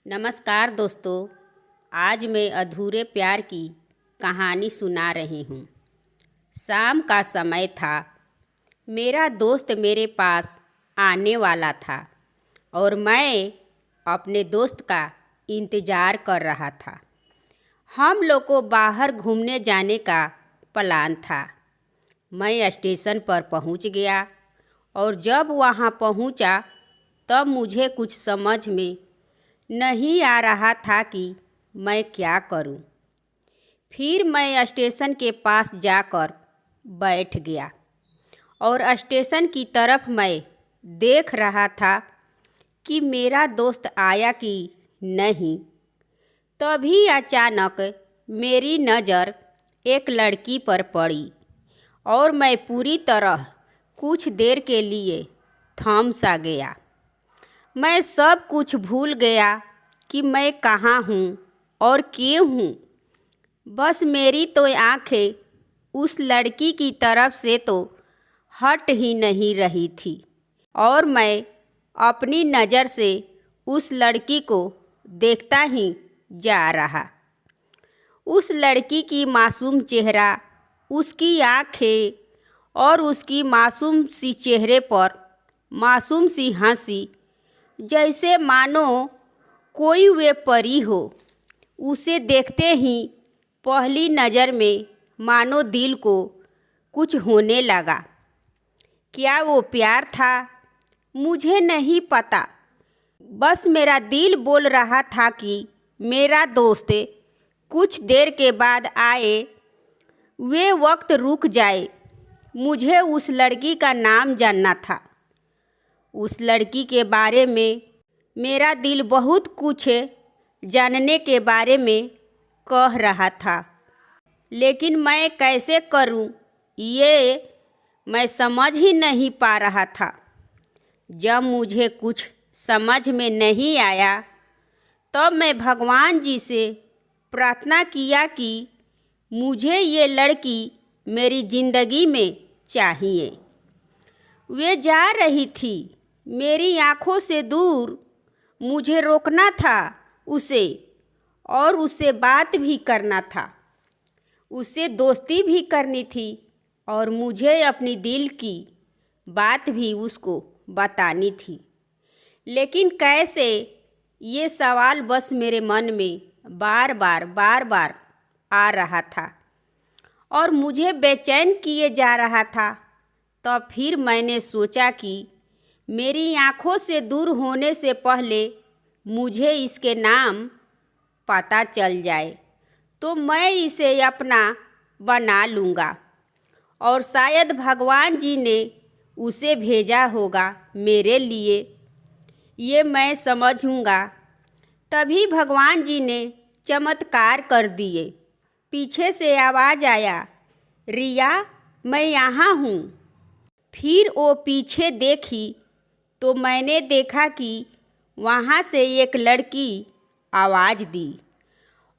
नमस्कार दोस्तों। आज मैं अधूरे प्यार की कहानी सुना रही हूँ। शाम का समय था। मेरा दोस्त मेरे पास आने वाला था और मैं अपने दोस्त का इंतज़ार कर रहा था। हम लोग को बाहर घूमने जाने का प्लान था। मैं स्टेशन पर पहुँच गया और जब वहाँ पहुँचा तब मुझे कुछ समझ में नहीं आ रहा था कि मैं क्या करूं। फिर मैं स्टेशन के पास जाकर बैठ गया और स्टेशन की तरफ मैं देख रहा था कि मेरा दोस्त आया कि नहीं। तभी अचानक मेरी नज़र एक लड़की पर पड़ी और मैं पूरी तरह कुछ देर के लिए थम सा गया। मैं सब कुछ भूल गया कि मैं कहाँ हूँ और क्यों हूँ। बस मेरी तो आँखें उस लड़की की तरफ से तो हट ही नहीं रही थी और मैं अपनी नज़र से उस लड़की को देखता ही जा रहा। उस लड़की की मासूम चेहरा, उसकी आँखें और उसकी मासूम सी चेहरे पर मासूम सी हंसी, जैसे मानो कोई वे परी हो। उसे देखते ही पहली नज़र में मानो दिल को कुछ होने लगा। क्या वो प्यार था? मुझे नहीं पता। बस मेरा दिल बोल रहा था कि मेरा दोस्त कुछ देर के बाद आए, वे वक्त रुक जाए। मुझे उस लड़की का नाम जानना था। उस लड़की के बारे में मेरा दिल बहुत कुछ जानने के बारे में कह रहा था, लेकिन मैं कैसे करूं ये मैं समझ ही नहीं पा रहा था। जब मुझे कुछ समझ में नहीं आया तब मैं भगवान जी से प्रार्थना किया कि मुझे ये लड़की मेरी ज़िंदगी में चाहिए। वे जा रही थी मेरी आँखों से दूर। मुझे रोकना था उसे और उससे बात भी करना था, उससे दोस्ती भी करनी थी और मुझे अपनी दिल की बात भी उसको बतानी थी। लेकिन कैसे, ये सवाल बस मेरे मन में बार बार आ रहा था और मुझे बेचैन किए जा रहा था। तब फिर मैंने सोचा कि मेरी आँखों से दूर होने से पहले मुझे इसके नाम पता चल जाए तो मैं इसे अपना बना लूँगा और शायद भगवान जी ने उसे भेजा होगा मेरे लिए, ये मैं समझूँगा। तभी भगवान जी ने चमत्कार कर दिए। पीछे से आवाज़ आया, रिया मैं यहाँ हूँ। फिर वो पीछे देखी तो मैंने देखा कि वहाँ से एक लड़की आवाज़ दी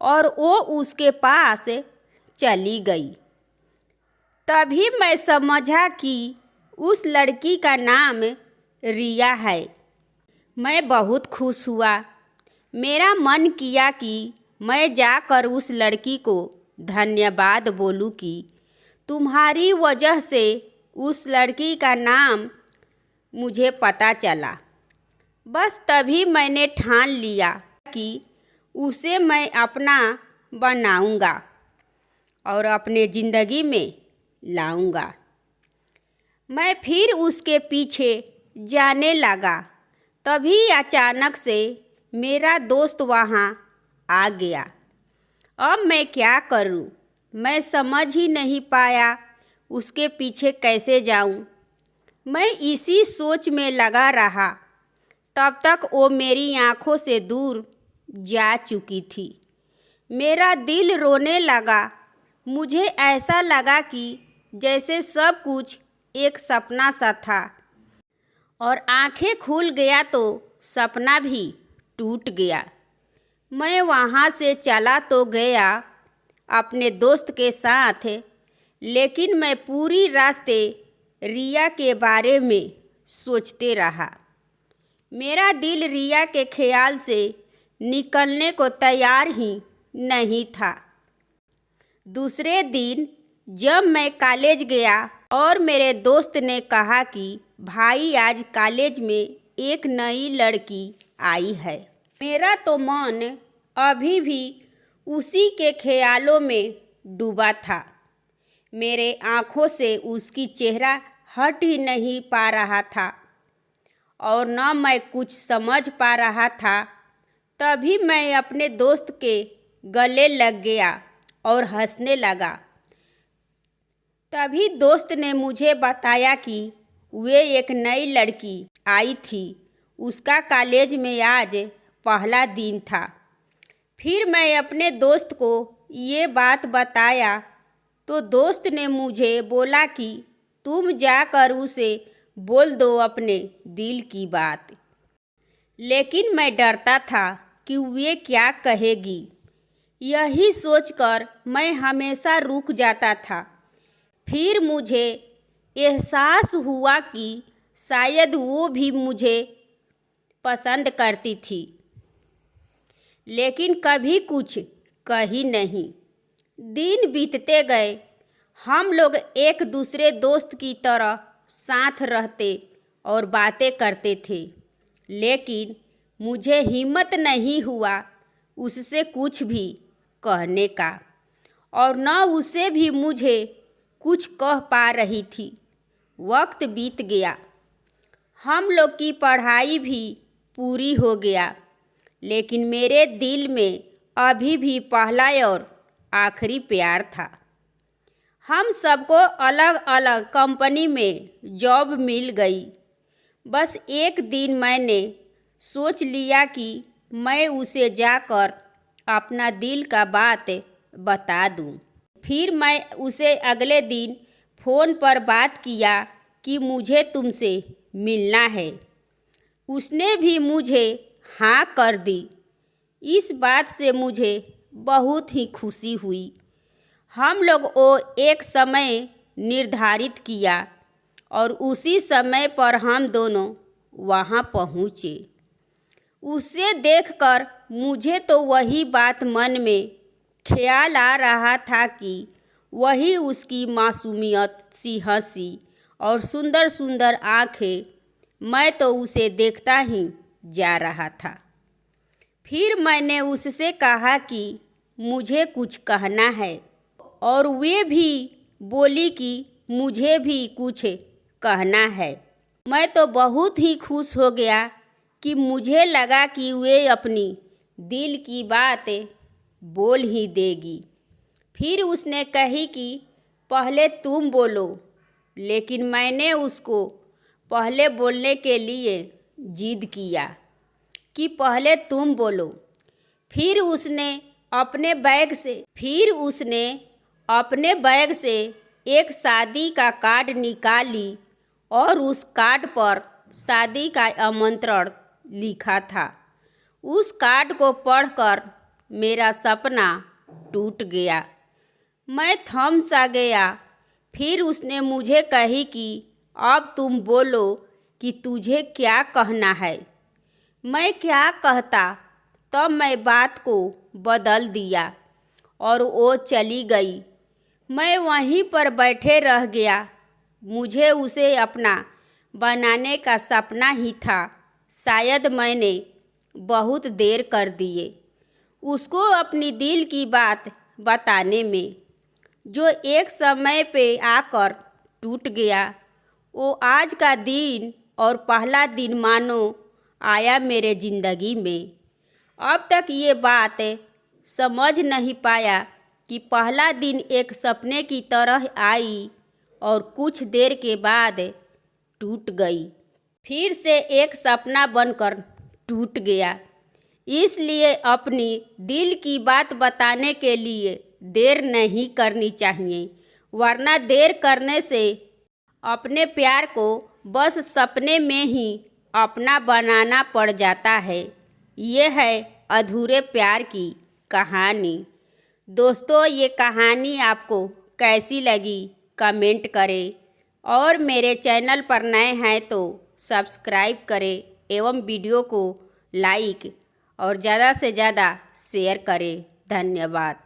और वो उसके पास चली गई। तभी मैं समझा कि उस लड़की का नाम रिया है। मैं बहुत खुश हुआ। मेरा मन किया कि मैं जाकर उस लड़की को धन्यवाद बोलूं कि तुम्हारी वजह से उस लड़की का नाम मुझे पता चला। बस तभी मैंने ठान लिया कि उसे मैं अपना बनाऊंगा और अपने ज़िंदगी में लाऊंगा। मैं फिर उसके पीछे जाने लगा। तभी अचानक से मेरा दोस्त वहाँ आ गया। अब मैं क्या करूं? मैं समझ ही नहीं पाया उसके पीछे कैसे जाऊं। मैं इसी सोच में लगा रहा। तब तक वो मेरी आँखों से दूर जा चुकी थी। मेरा दिल रोने लगा। मुझे ऐसा लगा कि जैसे सब कुछ एक सपना सा था और आँखें खुल गया तो सपना भी टूट गया। मैं वहाँ से चला तो गया अपने दोस्त के साथ, लेकिन मैं पूरी रास्ते रिया के बारे में सोचते रहा। मेरा दिल रिया के ख्याल से निकलने को तैयार ही नहीं था। दूसरे दिन जब मैं कॉलेज गया और मेरे दोस्त ने कहा कि भाई आज कॉलेज में एक नई लड़की आई है, मेरा तो मन अभी भी उसी के ख्यालों में डूबा था। मेरे आँखों से उसकी चेहरा हट ही नहीं पा रहा था और न मैं कुछ समझ पा रहा था। तभी मैं अपने दोस्त के गले लग गया और हंसने लगा। तभी दोस्त ने मुझे बताया कि वे एक नई लड़की आई थी, उसका कॉलेज में आज पहला दिन था। फिर मैं अपने दोस्त को ये बात बताया तो दोस्त ने मुझे बोला कि तुम जाकर उसे बोल दो अपने दिल की बात। लेकिन मैं डरता था कि वे क्या कहेगी। यही सोचकर मैं हमेशा रुक जाता था। फिर मुझे एहसास हुआ कि शायद वो भी मुझे पसंद करती थी, लेकिन कभी कुछ कही नहीं। दिन बीतते गए, हम लोग एक दूसरे दोस्त की तरह साथ रहते और बातें करते थे, लेकिन मुझे हिम्मत नहीं हुआ उससे कुछ भी कहने का और न उसे भी मुझे कुछ कह पा रही थी। वक्त बीत गया, हम लोग की पढ़ाई भी पूरी हो गया, लेकिन मेरे दिल में अभी भी पहला और आखिरी प्यार था। हम सबको अलग अलग कंपनी में जॉब मिल गई। बस एक दिन मैंने सोच लिया कि मैं उसे जाकर अपना दिल का बात बता दूं। फिर मैं उसे अगले दिन फ़ोन पर बात किया कि मुझे तुमसे मिलना है। उसने भी मुझे हाँ कर दी। इस बात से मुझे बहुत ही खुशी हुई। हम लोग वो एक समय निर्धारित किया और उसी समय पर हम दोनों वहाँ पहुँचे। उसे देखकर मुझे तो वही बात मन में ख्याल आ रहा था कि वही उसकी मासूमियत सी हंसी और सुंदर सुंदर आँखें, मैं तो उसे देखता ही जा रहा था। फिर मैंने उससे कहा कि मुझे कुछ कहना है और वे भी बोली कि मुझे भी कुछ कहना है। मैं तो बहुत ही खुश हो गया कि मुझे लगा कि वे अपनी दिल की बात बोल ही देगी। फिर उसने कही कि पहले तुम बोलो, लेकिन मैंने उसको पहले बोलने के लिए जिद किया कि पहले तुम बोलो। फिर उसने अपने बैग से एक शादी का कार्ड निकाली और उस कार्ड पर शादी का आमंत्रण लिखा था। उस कार्ड को पढ़कर मेरा सपना टूट गया। मैं थम सा गया। फिर उसने मुझे कही कि अब तुम बोलो कि तुझे क्या कहना है। मैं क्या कहता, तब मैं बात को बदल दिया और वो चली गई। मैं वहीं पर बैठे रह गया। मुझे उसे अपना बनाने का सपना ही था। शायद मैंने बहुत देर कर दिए उसको अपनी दिल की बात बताने में, जो एक समय पे आकर टूट गया। वो आज का दिन और पहला दिन मानो आया मेरे ज़िंदगी में। अब तक ये बात समझ नहीं पाया कि पहला दिन एक सपने की तरह आई और कुछ देर के बाद टूट गई, फिर से एक सपना बनकर टूट गया। इसलिए अपनी दिल की बात बताने के लिए देर नहीं करनी चाहिए, वरना देर करने से अपने प्यार को बस सपने में ही अपना बनाना पड़ जाता है। ये है अधूरे प्यार की कहानी। दोस्तों, ये कहानी आपको कैसी लगी कमेंट करें और मेरे चैनल पर नए हैं तो सब्सक्राइब करें एवं वीडियो को लाइक और ज़्यादा से ज़्यादा शेयर करें। धन्यवाद।